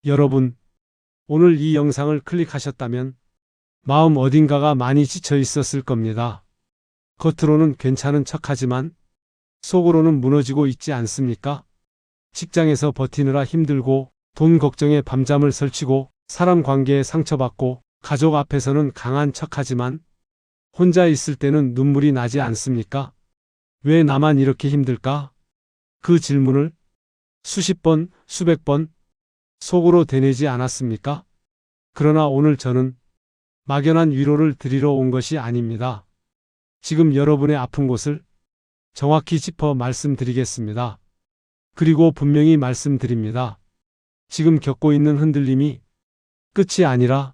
여러분, 오늘 이 영상을 클릭하셨다면 마음 어딘가가 많이 지쳐 있었을 겁니다. 겉으로는 괜찮은 척하지만 속으로는 무너지고 있지 않습니까? 직장에서 버티느라 힘들고 돈 걱정에 밤잠을 설치고 사람 관계에 상처받고 가족 앞에서는 강한 척하지만 혼자 있을 때는 눈물이 나지 않습니까? 왜 나만 이렇게 힘들까? 그 질문을 수십 번, 수백 번 속으로 되뇌지 않았습니까? 그러나 오늘 저는 막연한 위로를 드리러 온 것이 아닙니다. 지금 여러분의 아픈 곳을 정확히 짚어 말씀드리겠습니다. 그리고 분명히 말씀드립니다. 지금 겪고 있는 흔들림이 끝이 아니라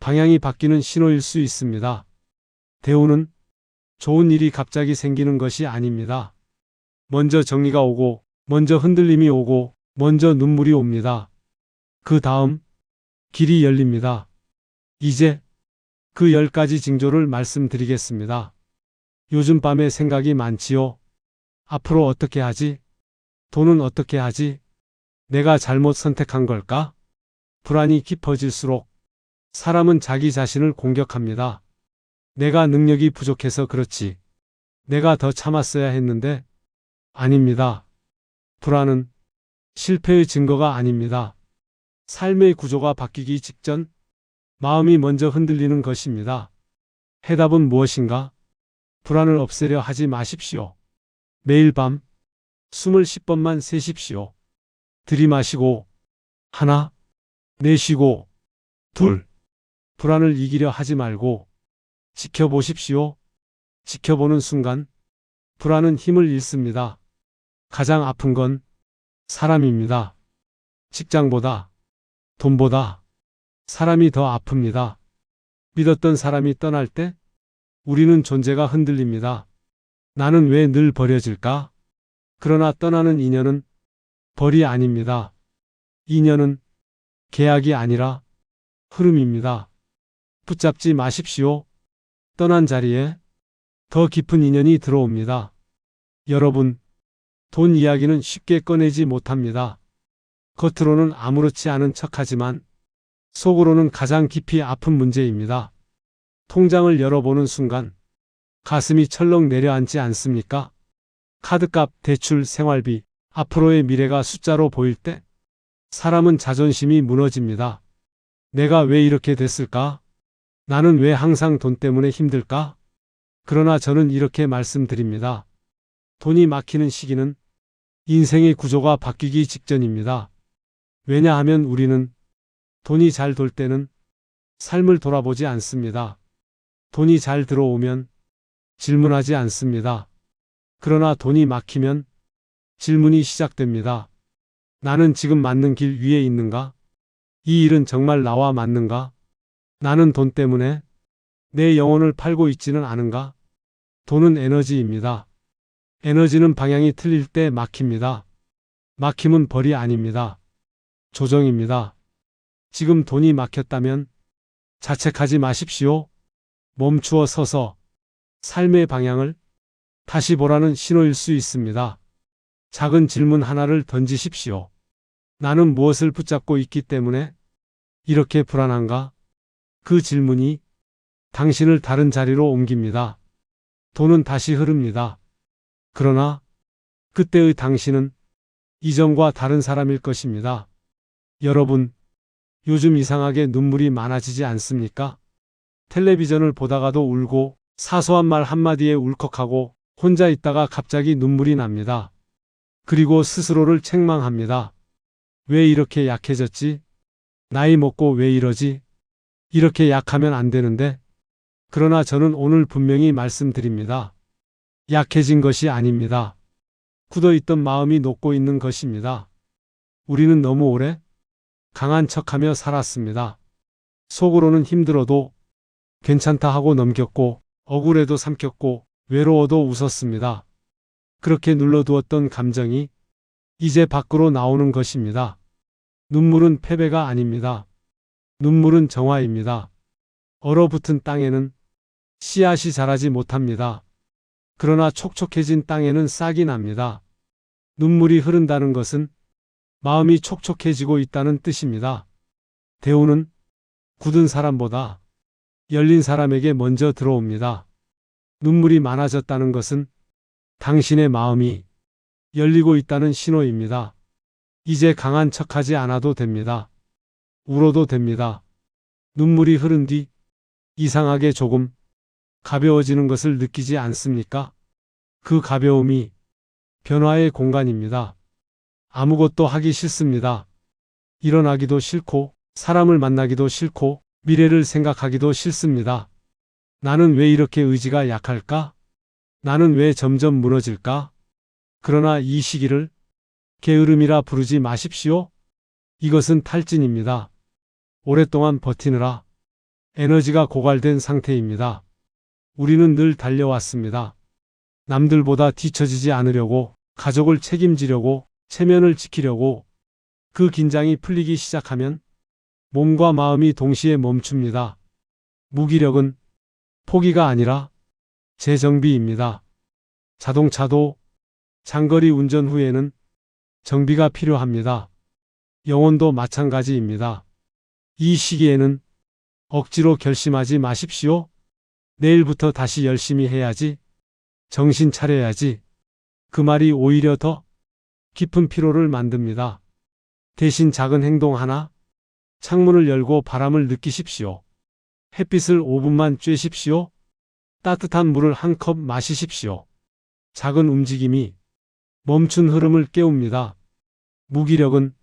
방향이 바뀌는 신호일 수 있습니다. 대우는 좋은 일이 갑자기 생기는 것이 아닙니다. 먼저 정리가 오고, 먼저 흔들림이 오고, 먼저 눈물이 옵니다. 그 다음 길이 열립니다. 이제 그 10가지 징조를 말씀드리겠습니다. 요즘 밤에 생각이 많지요? 앞으로 어떻게 하지? 돈은 어떻게 하지? 내가 잘못 선택한 걸까? 불안이 깊어질수록 사람은 자기 자신을 공격합니다. 내가 능력이 부족해서 그렇지. 내가 더 참았어야 했는데. 아닙니다. 불안은 실패의 증거가 아닙니다. 삶의 구조가 바뀌기 직전 마음이 먼저 흔들리는 것입니다. 해답은 무엇인가? 불안을 없애려 하지 마십시오. 매일 밤 숨을 10번만 세십시오. 들이마시고 하나, 내쉬고 둘. 불안을 이기려 하지 말고 지켜보십시오. 지켜보는 순간 불안은 힘을 잃습니다. 가장 아픈 건 사람입니다. 직장보다, 돈보다 사람이 더 아픕니다. 믿었던 사람이 떠날 때 우리는 존재가 흔들립니다. 나는 왜 늘 버려질까? 그러나 떠나는 인연은 벌이 아닙니다. 인연은 계약이 아니라 흐름입니다. 붙잡지 마십시오. 떠난 자리에 더 깊은 인연이 들어옵니다. 여러분, 돈 이야기는 쉽게 꺼내지 못합니다. 겉으로는 아무렇지 않은 척하지만 속으로는 가장 깊이 아픈 문제입니다. 통장을 열어보는 순간 가슴이 철렁 내려앉지 않습니까? 카드값, 대출, 생활비, 앞으로의 미래가 숫자로 보일 때 사람은 자존심이 무너집니다. 내가 왜 이렇게 됐을까? 나는 왜 항상 돈 때문에 힘들까? 그러나 저는 이렇게 말씀드립니다. 돈이 막히는 시기는 인생의 구조가 바뀌기 직전입니다. 왜냐하면 우리는 돈이 잘 돌 때는 삶을 돌아보지 않습니다. 돈이 잘 들어오면 질문하지 않습니다. 그러나 돈이 막히면 질문이 시작됩니다. 나는 지금 맞는 길 위에 있는가? 이 일은 정말 나와 맞는가? 나는 돈 때문에 내 영혼을 팔고 있지는 않은가? 돈은 에너지입니다. 에너지는 방향이 틀릴 때 막힙니다. 막힘은 벌이 아닙니다. 조정입니다. 지금 돈이 막혔다면 자책하지 마십시오. 멈추어 서서 삶의 방향을 다시 보라는 신호일 수 있습니다. 작은 질문 하나를 던지십시오. 나는 무엇을 붙잡고 있기 때문에 이렇게 불안한가? 그 질문이 당신을 다른 자리로 옮깁니다. 돈은 다시 흐릅니다. 그러나 그때의 당신은 이전과 다른 사람일 것입니다. 여러분, 요즘 이상하게 눈물이 많아지지 않습니까? 텔레비전을 보다가도 울고 사소한 말 한마디에 울컥하고 혼자 있다가 갑자기 눈물이 납니다. 그리고 스스로를 책망합니다. 왜 이렇게 약해졌지? 나이 먹고 왜 이러지? 이렇게 약하면 안 되는데? 그러나 저는 오늘 분명히 말씀드립니다. 약해진 것이 아닙니다. 굳어있던 마음이 녹고 있는 것입니다. 우리는 너무 오래 강한 척하며 살았습니다. 속으로는 힘들어도 괜찮다 하고 넘겼고 억울해도 삼켰고 외로워도 웃었습니다. 그렇게 눌러두었던 감정이 이제 밖으로 나오는 것입니다. 눈물은 패배가 아닙니다. 눈물은 정화입니다. 얼어붙은 땅에는 씨앗이 자라지 못합니다. 그러나 촉촉해진 땅에는 싹이 납니다. 눈물이 흐른다는 것은 마음이 촉촉해지고 있다는 뜻입니다. 대우는 굳은 사람보다 열린 사람에게 먼저 들어옵니다. 눈물이 많아졌다는 것은 당신의 마음이 열리고 있다는 신호입니다. 이제 강한 척하지 않아도 됩니다. 울어도 됩니다. 눈물이 흐른 뒤 이상하게 조금 가벼워지는 것을 느끼지 않습니까? 그 가벼움이 변화의 공간입니다. 아무것도 하기 싫습니다. 일어나기도 싫고, 사람을 만나기도 싫고, 미래를 생각하기도 싫습니다. 나는 왜 이렇게 의지가 약할까? 나는 왜 점점 무너질까? 그러나 이 시기를 게으름이라 부르지 마십시오. 이것은 탈진입니다. 오랫동안 버티느라 에너지가 고갈된 상태입니다. 우리는 늘 달려왔습니다. 남들보다 뒤처지지 않으려고, 가족을 책임지려고, 체면을 지키려고. 그 긴장이 풀리기 시작하면 몸과 마음이 동시에 멈춥니다. 무기력은 포기가 아니라 재정비입니다. 자동차도 장거리 운전 후에는 정비가 필요합니다. 영혼도 마찬가지입니다. 이 시기에는 억지로 결심하지 마십시오. 내일부터 다시 열심히 해야지. 정신 차려야지. 그 말이 오히려 더 깊은 피로를 만듭니다. 대신 작은 행동 하나, 창문을 열고 바람을 느끼십시오. 햇빛을 5분만 쬐십시오. 따뜻한 물을 한 컵 마시십시오. 작은 움직임이 멈춘 흐름을 깨웁니다. 무기력은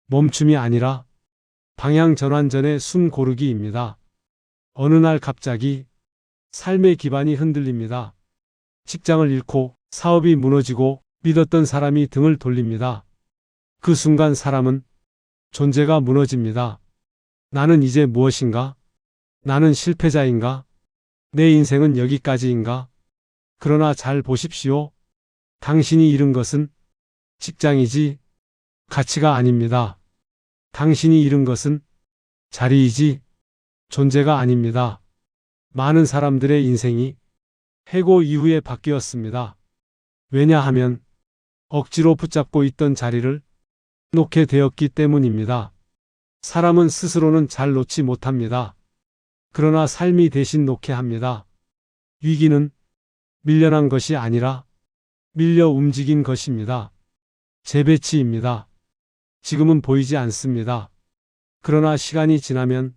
멈춤이 아니라 방향 전환 전의 숨 고르기입니다. 어느 날 갑자기 삶의 기반이 흔들립니다. 직장을 잃고 사업이 무너지고 믿었던 사람이 등을 돌립니다. 그 순간 사람은 존재가 무너집니다. 나는 이제 무엇인가? 나는 실패자인가? 내 인생은 여기까지인가? 그러나 잘 보십시오. 당신이 잃은 것은 직장이지 가치가 아닙니다. 당신이 잃은 것은 자리이지 존재가 아닙니다. 많은 사람들의 인생이 해고 이후에 바뀌었습니다. 왜냐하면 억지로 붙잡고 있던 자리를 놓게 되었기 때문입니다. 사람은 스스로는 잘 놓지 못합니다. 그러나 삶이 대신 놓게 합니다. 위기는 밀려난 것이 아니라 밀려 움직인 것입니다. 재배치입니다. 지금은 보이지 않습니다. 그러나 시간이 지나면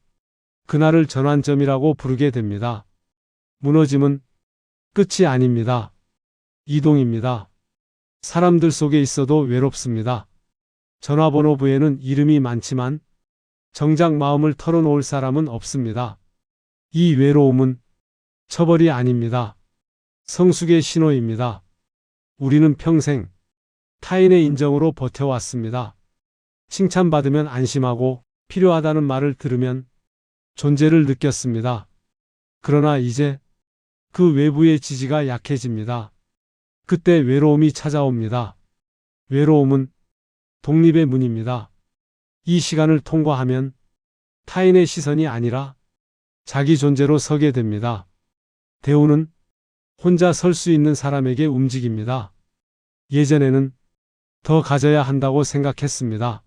그날을 전환점이라고 부르게 됩니다. 무너짐은 끝이 아닙니다. 이동입니다. 사람들 속에 있어도 외롭습니다. 전화번호부에는 이름이 많지만 정작 마음을 털어놓을 사람은 없습니다. 이 외로움은 처벌이 아닙니다. 성숙의 신호입니다. 우리는 평생 타인의 인정으로 버텨왔습니다. 칭찬받으면 안심하고 필요하다는 말을 들으면 존재를 느꼈습니다. 그러나 이제 그 외부의 지지가 약해집니다. 그때 외로움이 찾아옵니다. 외로움은 독립의 문입니다. 이 시간을 통과하면 타인의 시선이 아니라 자기 존재로 서게 됩니다. 대우는 혼자 설 수 있는 사람에게 움직입니다. 예전에는 더 가져야 한다고 생각했습니다.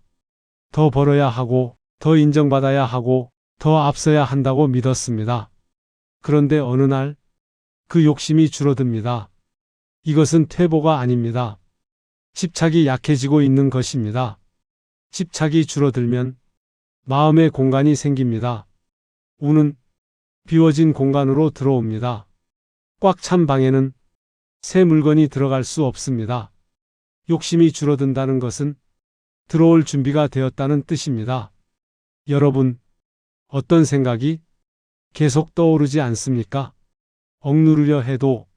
더 벌어야 하고, 더 인정받아야 하고, 더 앞서야 한다고 믿었습니다. 그런데 어느 날 그 욕심이 줄어듭니다. 이것은 퇴보가 아닙니다. 집착이 약해지고 있는 것입니다. 집착이 줄어들면 마음의 공간이 생깁니다. 우는 비워진 공간으로 들어옵니다. 꽉 찬 방에는 새 물건이 들어갈 수 없습니다. 욕심이 줄어든다는 것은 들어올 준비가 되었다는 뜻입니다. 여러분, 어떤 생각이 계속 떠오르지 않습니까? 억누르려 해도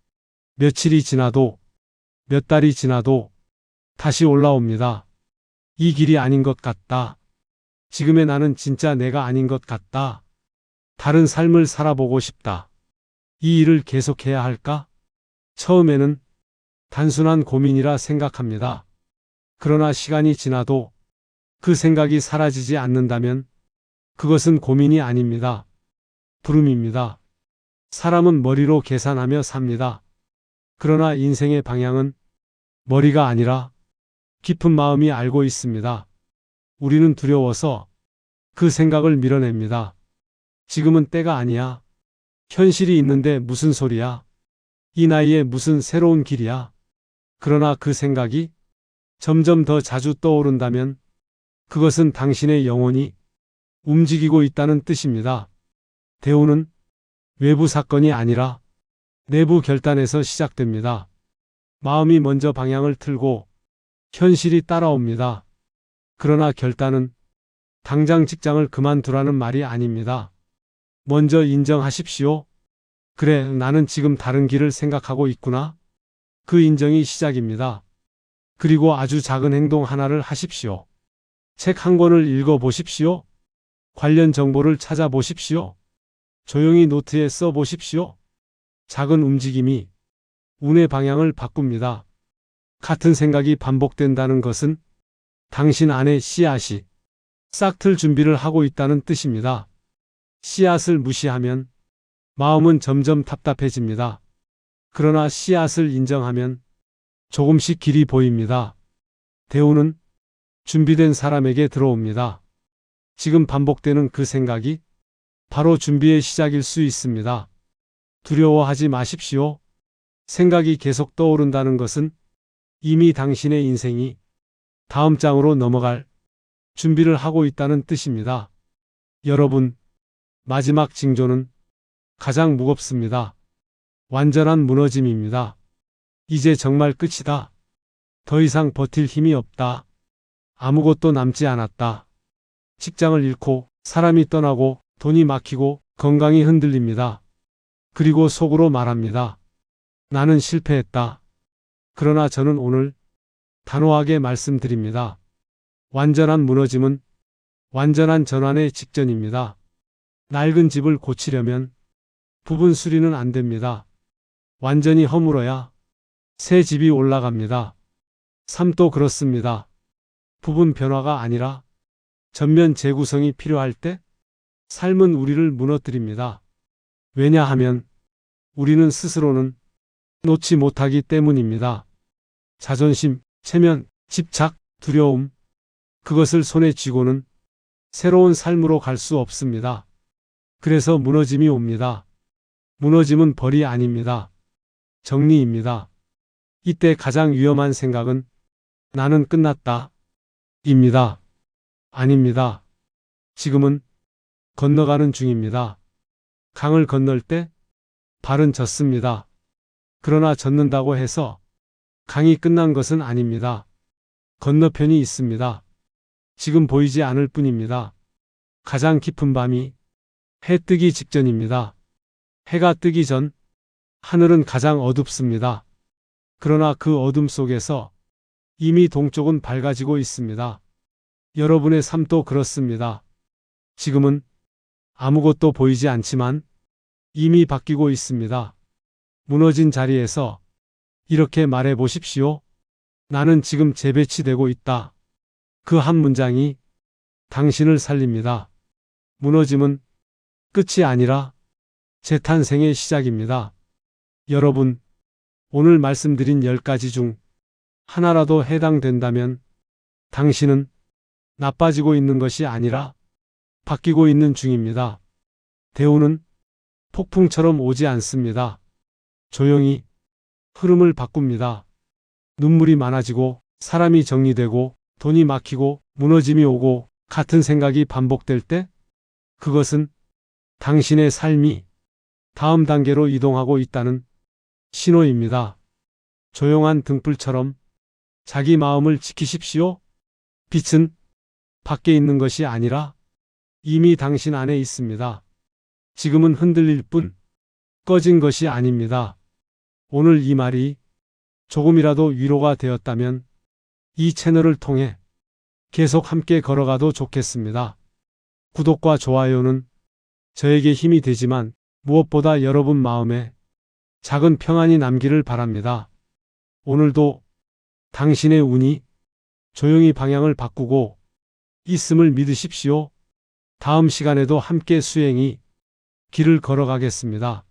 며칠이 지나도 몇 달이 지나도 다시 올라옵니다. 이 길이 아닌 것 같다. 지금의 나는 진짜 내가 아닌 것 같다. 다른 삶을 살아보고 싶다. 이 일을 계속해야 할까? 처음에는 단순한 고민이라 생각합니다. 그러나 시간이 지나도 그 생각이 사라지지 않는다면 그것은 고민이 아닙니다. 부름입니다. 사람은 머리로 계산하며 삽니다. 그러나 인생의 방향은 머리가 아니라 깊은 마음이 알고 있습니다. 우리는 두려워서 그 생각을 밀어냅니다. 지금은 때가 아니야. 현실이 있는데 무슨 소리야. 이 나이에 무슨 새로운 길이야. 그러나 그 생각이 점점 더 자주 떠오른다면 그것은 당신의 영혼이 움직이고 있다는 뜻입니다. 대우는 외부 사건이 아니라 내부 결단에서 시작됩니다. 마음이 먼저 방향을 틀고 현실이 따라옵니다. 그러나 결단은 당장 직장을 그만두라는 말이 아닙니다. 먼저 인정하십시오. 그래, 나는 지금 다른 길을 생각하고 있구나. 그 인정이 시작입니다. 그리고 아주 작은 행동 하나를 하십시오. 책 한 권을 읽어보십시오. 관련 정보를 찾아보십시오. 조용히 노트에 써보십시오. 작은 움직임이 운의 방향을 바꿉니다. 같은 생각이 반복된다는 것은 당신 안에 씨앗이 싹틀 준비를 하고 있다는 뜻입니다. 씨앗을 무시하면 마음은 점점 답답해집니다. 그러나 씨앗을 인정하면 조금씩 길이 보입니다. 대우는 준비된 사람에게 들어옵니다. 지금 반복되는 그 생각이 바로 준비의 시작일 수 있습니다. 두려워하지 마십시오. 생각이 계속 떠오른다는 것은 이미 당신의 인생이 다음 장으로 넘어갈 준비를 하고 있다는 뜻입니다. 여러분, 마지막 징조는 가장 무겁습니다. 완전한 무너짐입니다. 이제 정말 끝이다. 더 이상 버틸 힘이 없다. 아무것도 남지 않았다. 직장을 잃고 사람이 떠나고 돈이 막히고 건강이 흔들립니다. 그리고 속으로 말합니다. 나는 실패했다. 그러나 저는 오늘 단호하게 말씀드립니다. 완전한 무너짐은 완전한 전환의 직전입니다. 낡은 집을 고치려면 부분 수리는 안 됩니다. 완전히 허물어야 새 집이 올라갑니다. 삶도 그렇습니다. 부분 변화가 아니라 전면 재구성이 필요할 때 삶은 우리를 무너뜨립니다. 왜냐하면 우리는 스스로는 놓지 못하기 때문입니다. 자존심, 체면, 집착, 두려움, 그것을 손에 쥐고는 새로운 삶으로 갈 수 없습니다. 그래서 무너짐이 옵니다. 무너짐은 벌이 아닙니다. 정리입니다. 이때 가장 위험한 생각은 나는 끝났다. 입니다. 아닙니다. 지금은 건너가는 중입니다. 강을 건널 때 발은 젖습니다. 그러나 젖는다고 해서 강이 끝난 것은 아닙니다. 건너편이 있습니다. 지금 보이지 않을 뿐입니다. 가장 깊은 밤이 해 뜨기 직전입니다. 해가 뜨기 전 하늘은 가장 어둡습니다. 그러나 그 어둠 속에서 이미 동쪽은 밝아지고 있습니다. 여러분의 삶도 그렇습니다. 지금은 아무것도 보이지 않지만 이미 바뀌고 있습니다. 무너진 자리에서 이렇게 말해 보십시오. 나는 지금 재배치되고 있다. 그 한 문장이 당신을 살립니다. 무너짐은 끝이 아니라 재탄생의 시작입니다. 여러분, 오늘 말씀드린 10가지 중 하나라도 해당된다면 당신은 나빠지고 있는 것이 아니라 바뀌고 있는 중입니다. 대우는 폭풍처럼 오지 않습니다. 조용히 흐름을 바꿉니다. 눈물이 많아지고 사람이 정리되고 돈이 막히고 무너짐이 오고 같은 생각이 반복될 때 그것은 당신의 삶이 다음 단계로 이동하고 있다는 신호입니다. 조용한 등불처럼 자기 마음을 지키십시오. 빛은 밖에 있는 것이 아니라 이미 당신 안에 있습니다. 지금은 흔들릴 뿐 꺼진 것이 아닙니다. 오늘 이 말이 조금이라도 위로가 되었다면 이 채널을 통해 계속 함께 걸어가도 좋겠습니다. 구독과 좋아요는 저에게 힘이 되지만 무엇보다 여러분 마음에 작은 평안이 남기를 바랍니다. 오늘도 당신의 운이 조용히 방향을 바꾸고 있음을 믿으십시오. 다음 시간에도 함께 수행이 길을 걸어가겠습니다.